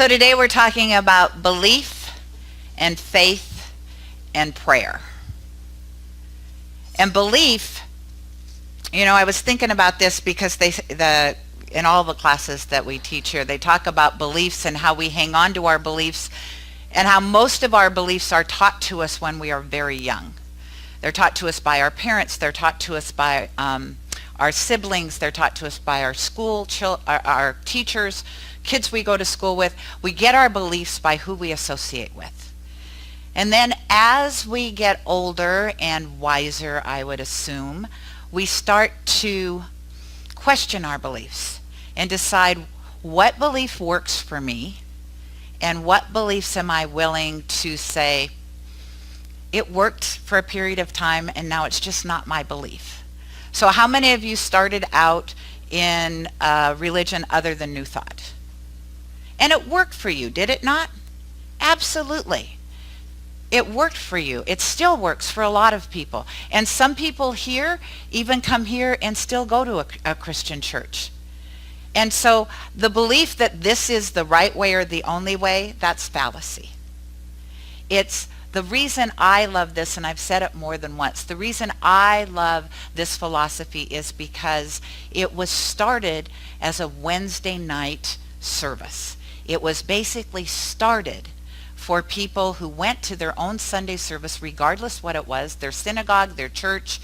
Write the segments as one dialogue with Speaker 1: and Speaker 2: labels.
Speaker 1: So today we're talking about belief and faith and prayer. And belief, I was thinking about this because in all the classes that we teach here, they talk about beliefs and how we hang on to our beliefs and how most of our beliefs are taught to us when we are very young. They're taught to us by our parents. They're taught to us by our siblings. They're taught to us by our our teachers, kids we go to school with. We get our beliefs by who we associate with. And then as we get older and wiser, I would assume, we start to question our beliefs and decide what belief works for me and what beliefs am I willing to say, it worked for a period of time and now it's just not my belief. So how many of you started out in religion other than New Thought? And it worked for you, did it not? Absolutely. It worked for you. It still works for a lot of people. And some people here even come here and still go to a Christian church. And so the belief that this is the right way or the only way, that's fallacy. It's the reason I love this, and I've said it more than once, the reason I love this philosophy is because it was started as a Wednesday night service. It was basically started for people who went to their own Sunday service, regardless what it was, their synagogue, their church,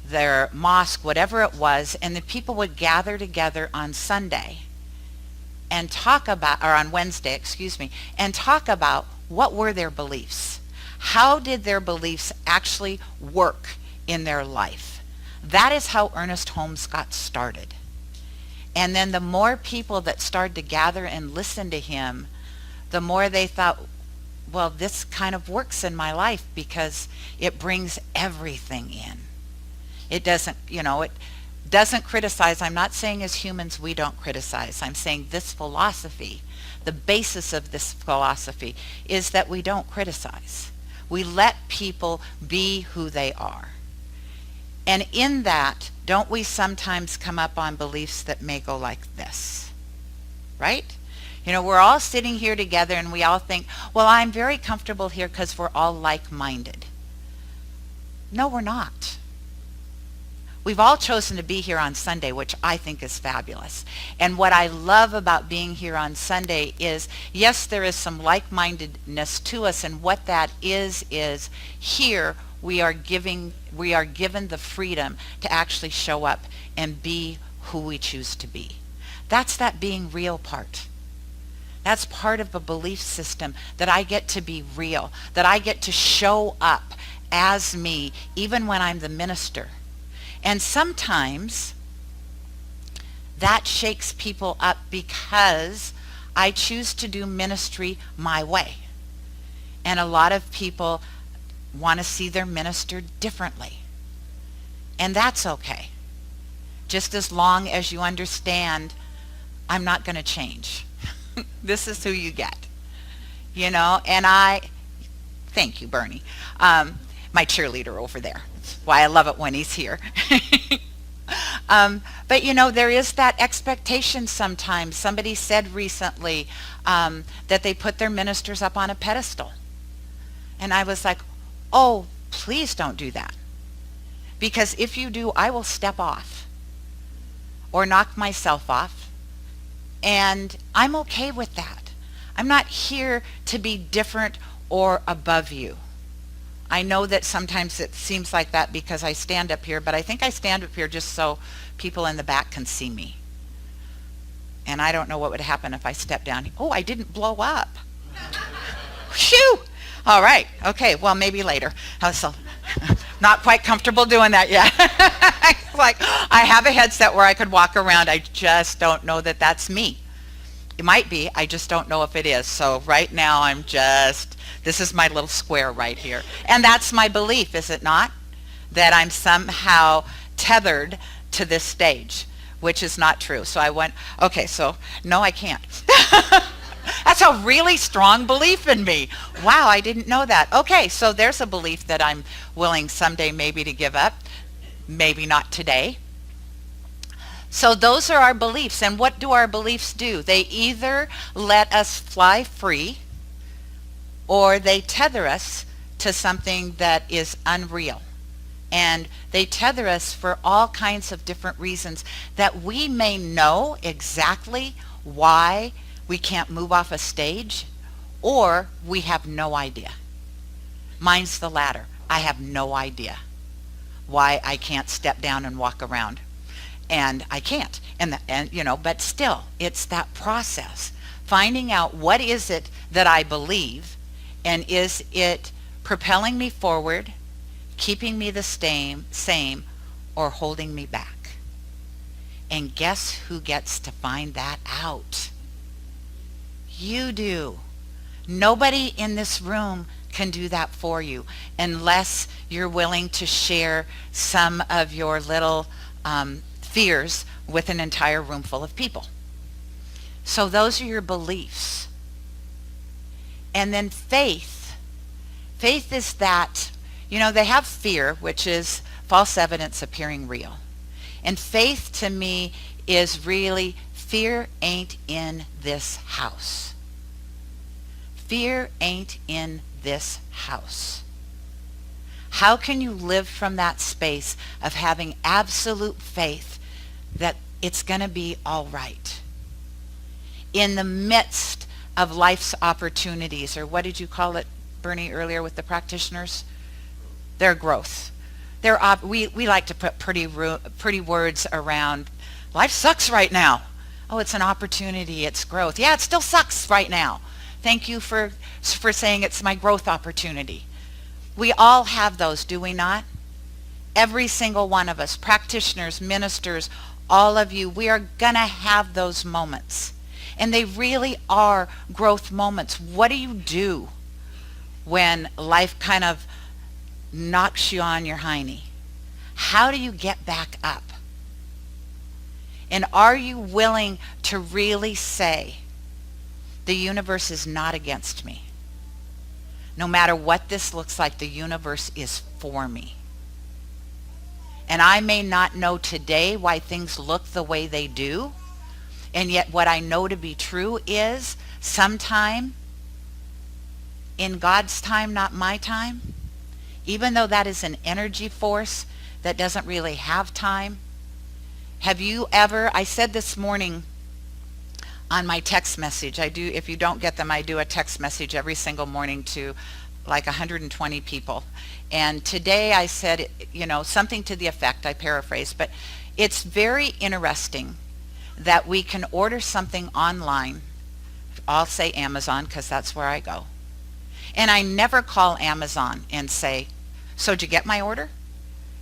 Speaker 1: their mosque, whatever it was, and the people would gather together on Sunday and talk about, or on Wednesday, and talk about what were their beliefs. How did their beliefs actually work in their life? That is how Ernest Holmes got started. And then the more people that started to gather and listen to him, the more they thought, well, this kind of works in my life because it brings everything in. It doesn't, it doesn't criticize. I'm not saying as humans we don't criticize. I'm saying this philosophy, the basis of this philosophy is that we don't criticize. We let people be who they are. And in that, don't we sometimes come up on beliefs that may go like this, right? We're all sitting here together and we all think, well, I'm very comfortable here because we're all like-minded. No, we're not. We've all chosen to be here on Sunday, which I think is fabulous. And what I love about being here on Sunday is, yes, there is some like-mindedness to us, and what that is here we are given the freedom to actually show up and be who we choose to be. That's that being real part. That's part of a belief system, that I get to be real, that I get to show up as me, even when I'm the minister. And sometimes that shakes people up because I choose to do ministry my way. And a lot of people want to see their minister differently. And that's okay. Just as long as you understand, I'm not going to change. This is who you get. And thank you, Bernie. My cheerleader over there. That's why I love it when he's here. But there is that expectation sometimes. Somebody said recently that they put their ministers up on a pedestal. And I was like, oh, please don't do that. Because if you do, I will step off or knock myself off. And I'm okay with that. I'm not here to be different or above you. I know that sometimes it seems like that because I stand up here, but I think I stand up here just so people in the back can see me. And I don't know what would happen if I stepped down. Oh, I didn't blow up. Phew! All right. Okay. Well, maybe later. So, not quite comfortable doing that yet. Like, I have a headset where I could walk around. I just don't know that that's me. It might be. I just don't know if it is. So right now this is my little square right here. And that's my belief, is it not? That I'm somehow tethered to this stage, which is not true. So I went, okay, so no, I can't. That's a really strong belief in me. Wow, I didn't know that. Okay, so there's a belief that I'm willing someday maybe to give up. Maybe not today. So those are our beliefs. And what do our beliefs do? They either let us fly free or they tether us to something that is unreal. And they tether us for all kinds of different reasons that we may know exactly why we can't move off a stage, or we have no idea. Mine's the latter. I have no idea why I can't step down and walk around. And I can't. But still, it's that process. Finding out what is it that I believe, and is it propelling me forward, keeping me the same, or holding me back? And guess who gets to find that out? You do. Nobody in this room can do that for you unless you're willing to share some of your little fears with an entire room full of people. So those are your beliefs. And then faith. Faith is that, they have fear, which is false evidence appearing real. And faith to me is really, fear ain't in this house. Fear ain't in this house. How can you live from that space of having absolute faith that it's going to be all right? In the midst of life's opportunities, or what did you call it, Bernie, earlier with the practitioners? Their growth. We like to put pretty words around, life sucks right now. Oh, it's an opportunity, it's growth. Yeah, it still sucks right now. Thank you for saying it's my growth opportunity. We all have those, do we not? Every single one of us, practitioners, ministers, all of you, we are going to have those moments. And they really are growth moments. What do you do when life kind of knocks you on your hiney? How do you get back up? And are you willing to really say, the universe is not against me? No matter what this looks like, the universe is for me. And I may not know today why things look the way they do, and yet what I know to be true is sometime in God's time, not my time, even though that is an energy force that doesn't really have time. Have you ever, I said this morning on my text message, if you don't get them, I do a text message every single morning to like 120 people. And today I said, something to the effect, I paraphrase, but it's very interesting that we can order something online. I'll say Amazon because that's where I go. And I never call Amazon and say, so did you get my order?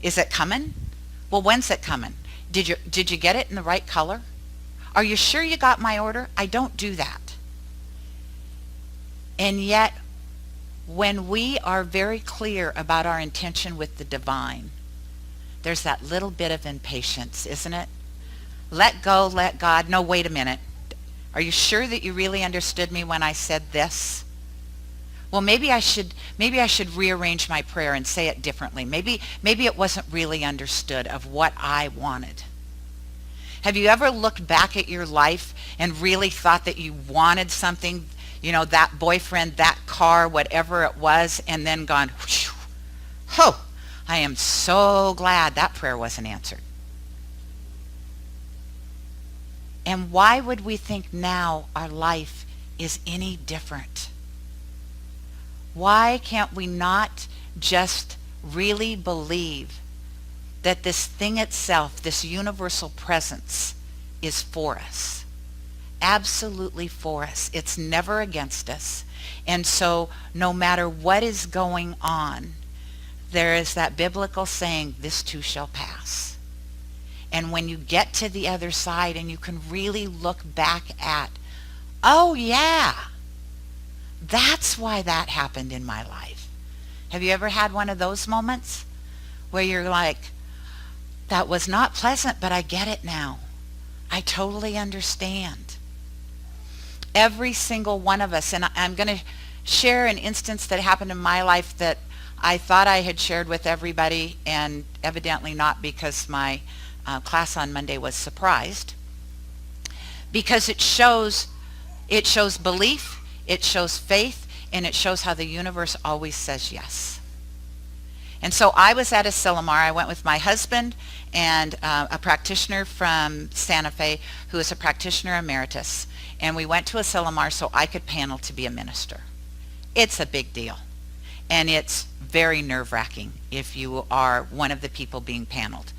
Speaker 1: Is it coming? Well, when's it coming? Did you get it in the right color? Are you sure you got my order? I don't do that. And yet, when we are very clear about our intention with the divine, there's that little bit of impatience, isn't it? Let go, let God. No, wait a minute. Are you sure that you really understood me when I said this? Well, maybe I should rearrange my prayer and say it differently. Maybe it wasn't really understood of what I wanted. Have you ever looked back at your life and really thought that you wanted something, that boyfriend, that car, whatever it was, and then gone, oh, I am so glad that prayer wasn't answered. And why would we think now our life is any different? Why can't we not just really believe that this thing itself, this universal presence, is for us? Absolutely for us. It's never against us. And so no matter what is going on, there is that biblical saying, this too shall pass. And when you get to the other side and you can really look back at, oh yeah, that's why that happened in my life. Have you ever had one of those moments where you're like, that was not pleasant, but I get it now. I totally understand. Every single one of us, and I'm going to share an instance that happened in my life that I thought I had shared with everybody, and evidently not, because my class on Monday was surprised. Because it shows belief, it shows faith, and it shows how the universe always says yes. And so I was at Asilomar. I went with my husband and a practitioner from Santa Fe who is a practitioner emeritus. And we went to Asilomar so I could panel to be a minister. It's a big deal. And it's very nerve-wracking if you are one of the people being paneled.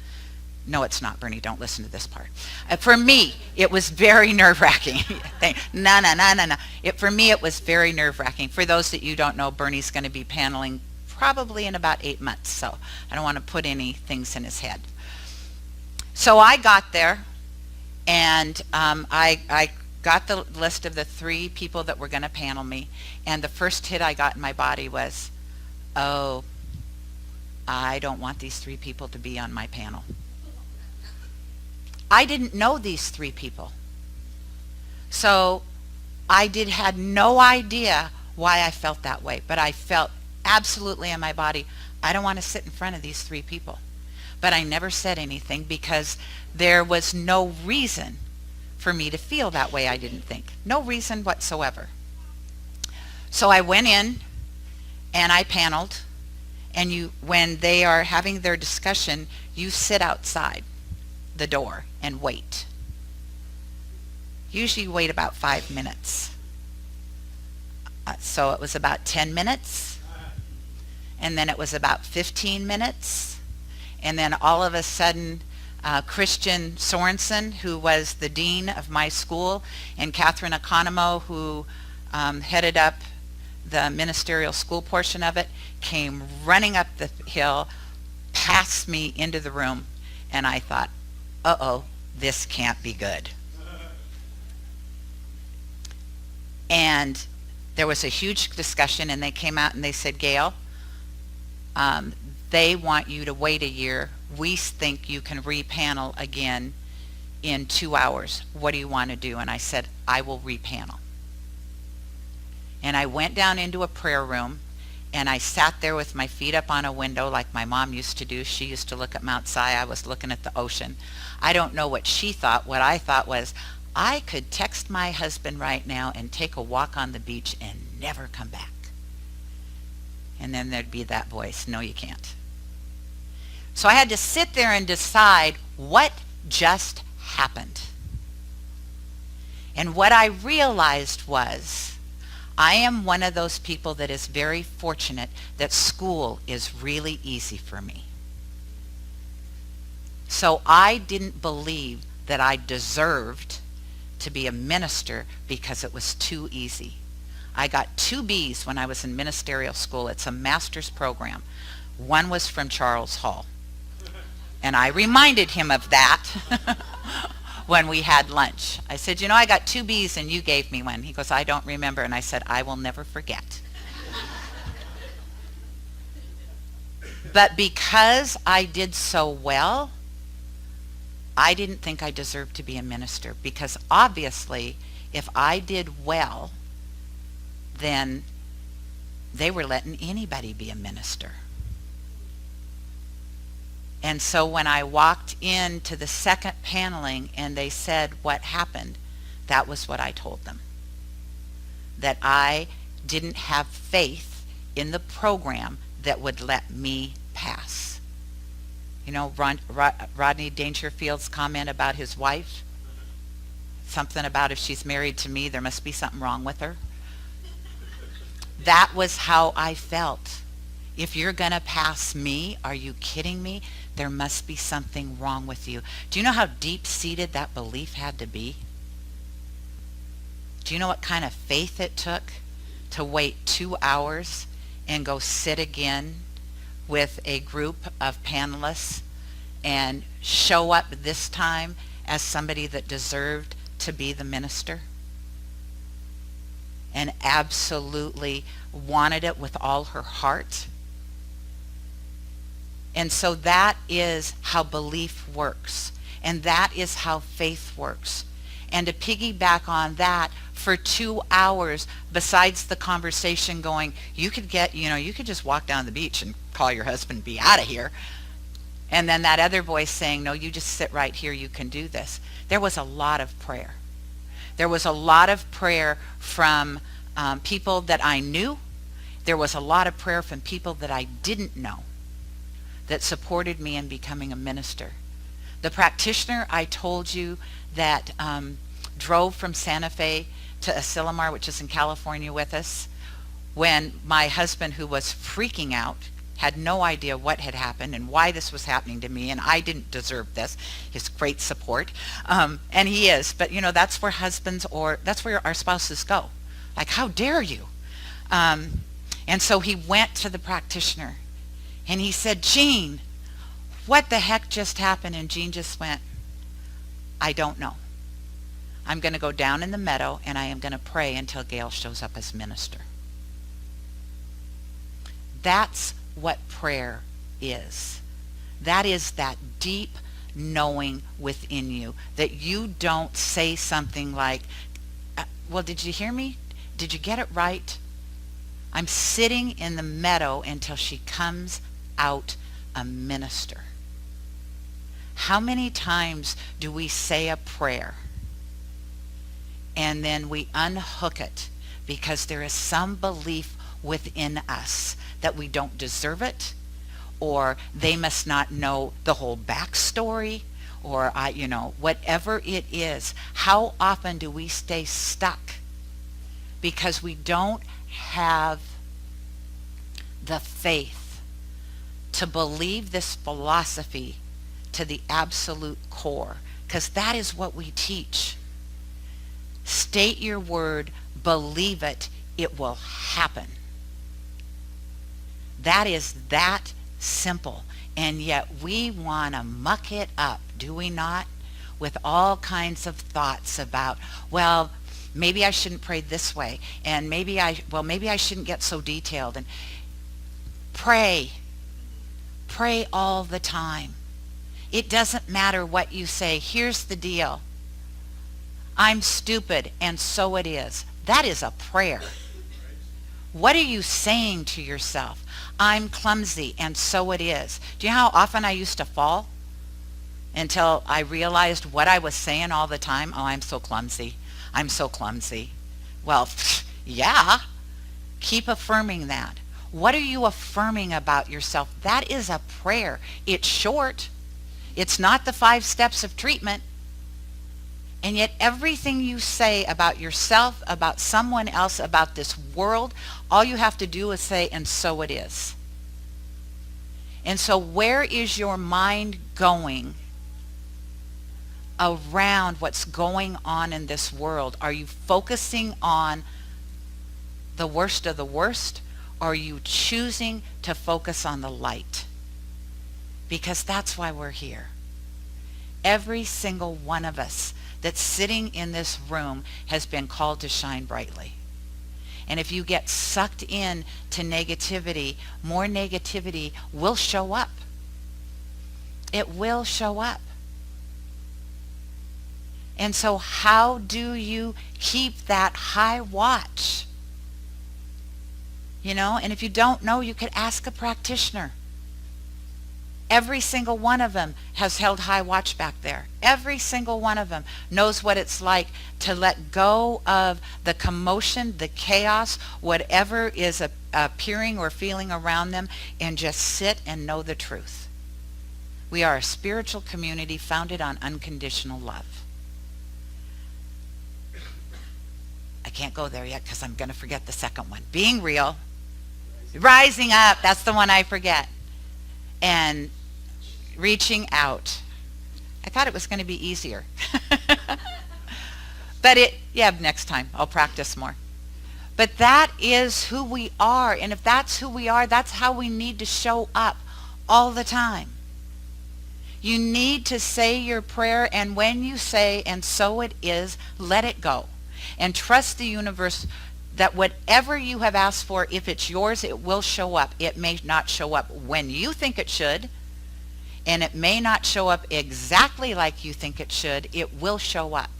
Speaker 1: No, it's not, Bernie. Don't listen to this part. For me, it was very nerve-wracking. No. For me, it was very nerve-wracking. For those that you don't know, Bernie's going to be paneling probably in about 8 months, so I don't want to put any things in his head. So I got there, and I got the list of the 3 people that were going to panel me, and the first hit I got in my body was, oh, I don't want these 3 people to be on my panel. I didn't know these 3 people. So I had no idea why I felt that way, but I felt absolutely in my body, I don't want to sit in front of these 3 people. But I never said anything because there was no reason for me to feel that way, I didn't think. No reason whatsoever. So I went in and I paneled, and when they are having their discussion, you sit outside the door and wait. Usually you wait about 5 minutes. So it was about 10 minutes, and then it was about 15 minutes, and then all of a sudden Christian Sorensen, who was the dean of my school, and Catherine Economo, who headed up the ministerial school portion of it, came running up the hill, past me into the room, and I thought, uh-oh, this can't be good. And there was a huge discussion, and they came out and they said, Gayle, they want you to wait a year. We think you can repanel again in 2 hours. What do you want to do? And I said, I will repanel. And I went down into a prayer room, and I sat there with my feet up on a window like my mom used to do. She used to look at Mount Si. I was looking at the ocean. I don't know what she thought. What I thought was, I could text my husband right now and take a walk on the beach and never come back. And then there'd be that voice, no, you can't. So I had to sit there and decide what just happened. And what I realized was, I am one of those people that is very fortunate that school is really easy for me. So I didn't believe that I deserved to be a minister because it was too easy. I got 2 B's when I was in ministerial school. It's a master's program. One was from Charles Hall. And I reminded him of that when we had lunch. I said, you know, I got 2 B's and you gave me one. He goes, I don't remember. And I said, I will never forget. But because I did so well, I didn't think I deserved to be a minister, because obviously if I did well, then they were letting anybody be a minister. And so when I walked into the second paneling and they said what happened, that was what I told them. That I didn't have faith in the program that would let me pass. You know, Rodney Dangerfield's comment about his wife? Something about if she's married to me, there must be something wrong with her. That was how I felt. If you're going to pass me, are you kidding me? There must be something wrong with you. Do you know how deep-seated that belief had to be? Do you know what kind of faith it took to wait 2 hours and go sit again with a group of panelists and show up this time as somebody that deserved to be the minister? And absolutely wanted it with all her heart. And so that is how belief works. And that is how faith works. and to piggyback on that for 2 hours besides the conversation going, you could get, you could just walk down the beach and call your husband and be out of here. And then that other voice saying, no, you just sit right here, you can do this. There was a lot of prayer. There was a lot of prayer from people that I knew. There was a lot of prayer from people that I didn't know that supported me in becoming a minister. The practitioner I told you that drove from Santa Fe to Asilomar, which is in California, with us, when my husband, who was freaking out, had no idea what had happened and why this was happening to me, and I didn't deserve this. His great support, and he is. But that's where husbands, or that's where our spouses go. Like, how dare you? And so he went to the practitioner, and he said, Jean, what the heck just happened? And Jean just went, I don't know. I'm going to go down in the meadow, and I am going to pray until Gayle shows up as minister. That's what prayer is. That is that deep knowing within you, that you don't say something like, well, did you hear me? Did you get it right? I'm sitting in the meadow until she comes out a minister. How many times do we say a prayer and then we unhook it because there is some belief within us that we don't deserve it, or they must not know the whole backstory, or whatever it is? How often do we stay stuck because we don't have the faith to believe this philosophy to the absolute core? Because that is what we teach. State your word, believe it, it will happen. That is that simple. And yet we want to muck it up, do we not? With all kinds of thoughts about, well, maybe I shouldn't pray this way, and maybe I shouldn't get so detailed. And pray all the time. It doesn't matter what you say. Here's the deal. I'm stupid, and so it is. That is a prayer. What are you saying to yourself? I'm clumsy, and so it is. Do you know how often I used to fall until I realized what I was saying all the time? Oh, I'm so clumsy. I'm so clumsy. Well, yeah. Keep affirming that. What are you affirming about yourself? That is a prayer. It's short. It's not the 5 steps of treatment. And yet everything you say about yourself, about someone else, about this world, all you have to do is say, and so it is. And so where is your mind going around what's going on in this world? Are you focusing on the worst of the worst, or are you choosing to focus on the light? Because that's why we're here. Every single one of us that's sitting in this room has been called to shine brightly. And if you get sucked in to negativity, more negativity will show up. It will show up. And so how do you keep that high watch? And if you don't know, you could ask a practitioner. Every single one of them has held high watch back there. Every single one of them knows what it's like to let go of the commotion, the chaos, whatever is appearing or feeling around them, and just sit and know the truth. We are a spiritual community founded on unconditional love. I can't go there yet because I'm going to forget the second one. Being real. Rising up. That's the one I forget. And reaching out. I thought it was going to be easier. But next time I'll practice more. But that is who we are. And if that's who we are, that's how we need to show up all the time. You need to say your prayer, and when you say, and so it is, let it go. And trust the universe that whatever you have asked for, if it's yours, it will show up. It may not show up when you think it should, and it may not show up exactly like you think it should. It will show up.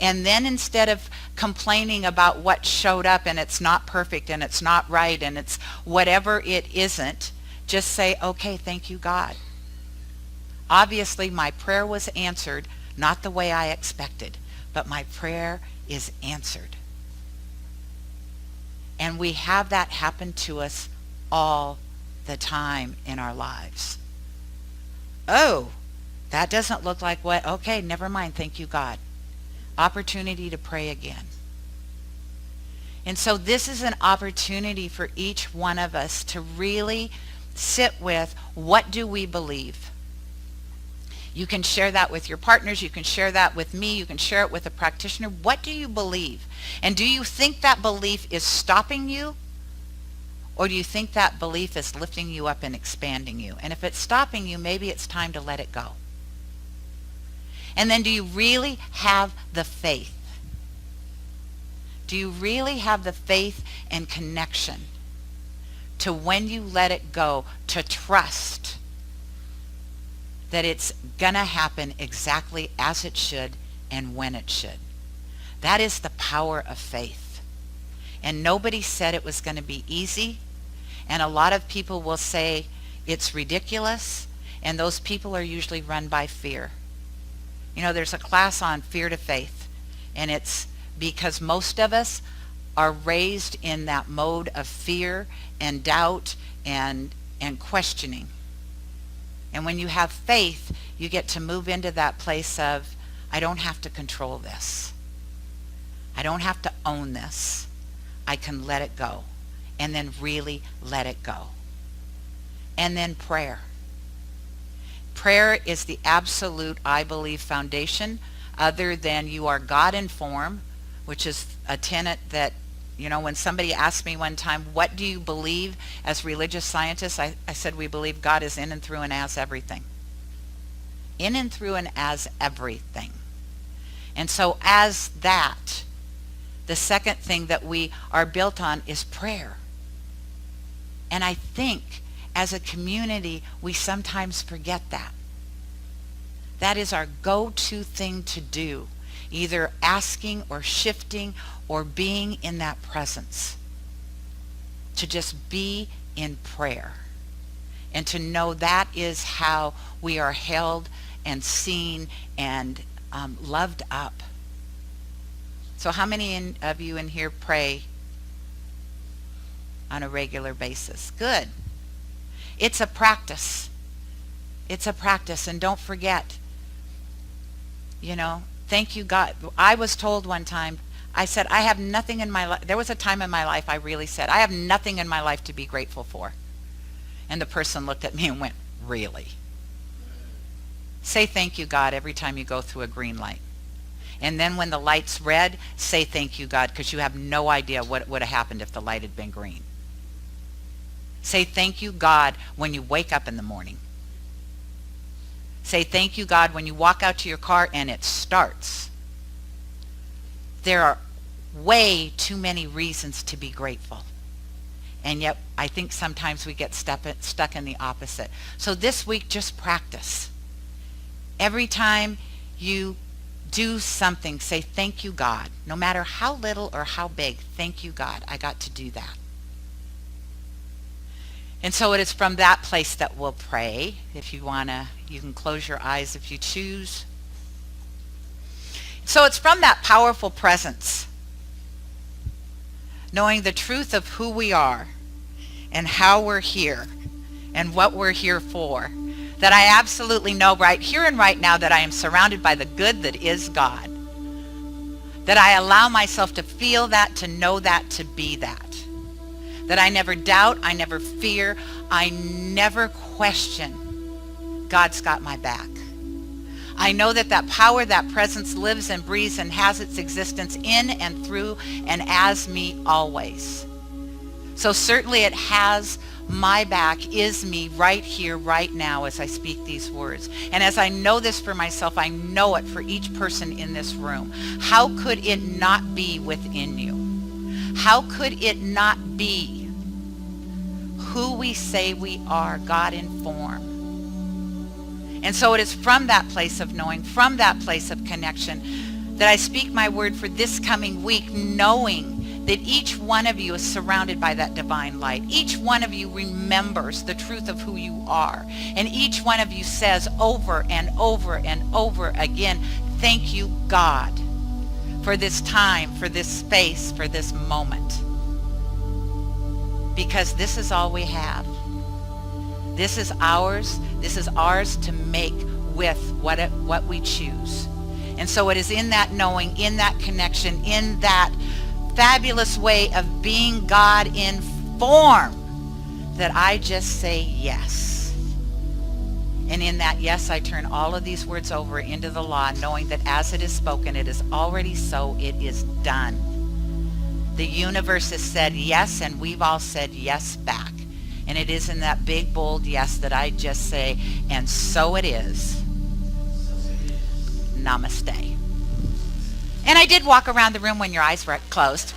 Speaker 1: And then instead of complaining about what showed up and it's not perfect and it's not right and it's whatever it isn't, just say, okay, thank you, God. Obviously, my prayer was answered, not the way I expected, but my prayer is answered. And we have that happen to us all the time in our lives. Oh, that doesn't look like what, okay, never mind, thank you, God. Opportunity to pray again. And so this is an opportunity for each one of us to really sit with, what do we believe? You can share that with your partners. You can share that with me. You can share it with a practitioner. What do you believe? And do you think that belief is stopping you? Or do you think that belief is lifting you up and expanding you? And if it's stopping you, maybe it's time to let it go. And then do you really have the faith? Do you really have the faith and connection to, when you let it go, to trust that it's going to happen exactly as it should and when it should? That is the power of faith. And nobody said it was going to be easy. And a lot of people will say it's ridiculous. And those people are usually run by fear. You know, there's a class on fear to faith. And it's because most of us are raised in that mode of fear and doubt and questioning. And when you have faith, you get to move into that place of, I don't have to control this. I don't have to own this. I can let it go. And then really let it go. And then prayer. Prayer is the absolute, I believe, foundation, other than you are God-informed, which is a tenet that, you know, when somebody asked me one time, what do you believe as religious scientists? I said, we believe God is in and through and as everything. In and through and as everything. And so as that, the second thing that we are built on is prayer. And I think as a community, we sometimes forget that. That is our go-to thing to do, either asking or shifting or being in that presence. To just be in prayer. And to know that is how we are held and seen and loved up. So how many of you in here pray on a regular basis? Good. It's a practice. It's a practice. And don't forget, you know, thank you, God. I was told one time, I said, I have nothing in my life. There was a time in my life I really said, I have nothing in my life to be grateful for. And the person looked at me and went, really? Say thank you, God, every time you go through a green light. And then when the light's red, say thank you, God, because you have no idea what would have happened if the light had been green. Say thank you, God, when you wake up in the morning. Say thank you, God, when you walk out to your car and it starts. There are way too many reasons to be grateful. And yet I think sometimes we get stuck in the opposite. So this week, just practice. Every time you do something, say thank you, God. No matter how little or how big, thank you, God, I got to do that. And so it is from that place that we'll pray. If you want to, you can close your eyes if you choose. So it's from that powerful presence, knowing the truth of who we are and how we're here and what we're here for, that I absolutely know right here and right now that I am surrounded by the good that is God. That I allow myself to feel that, to know that, to be that. That I never doubt, I never fear, I never question. God's got my back. I know that that power, that presence lives and breathes and has its existence in and through and as me always. So certainly it has my back, is me right here, right now as I speak these words. And as I know this for myself, I know it for each person in this room. How could it not be within you? How could it not be who we say we are, God in form? And so it is from that place of knowing, from that place of connection, that I speak my word for this coming week, knowing that each one of you is surrounded by that divine light. Each one of you remembers the truth of who you are. And each one of you says over and over and over again, thank you, God, for this time, for this space, for this moment. Because this is all we have. This is ours. This is ours to make with what we choose. And so it is in that knowing, in that connection, in that fabulous way of being God in form that I just say yes. And in that yes, I turn all of these words over into the law, knowing that as it is spoken, it is already so, it is done. The universe has said yes, and we've all said yes back. And it is in that big, bold yes that I just say, and so it is. Namaste. And I did walk around the room when your eyes were closed.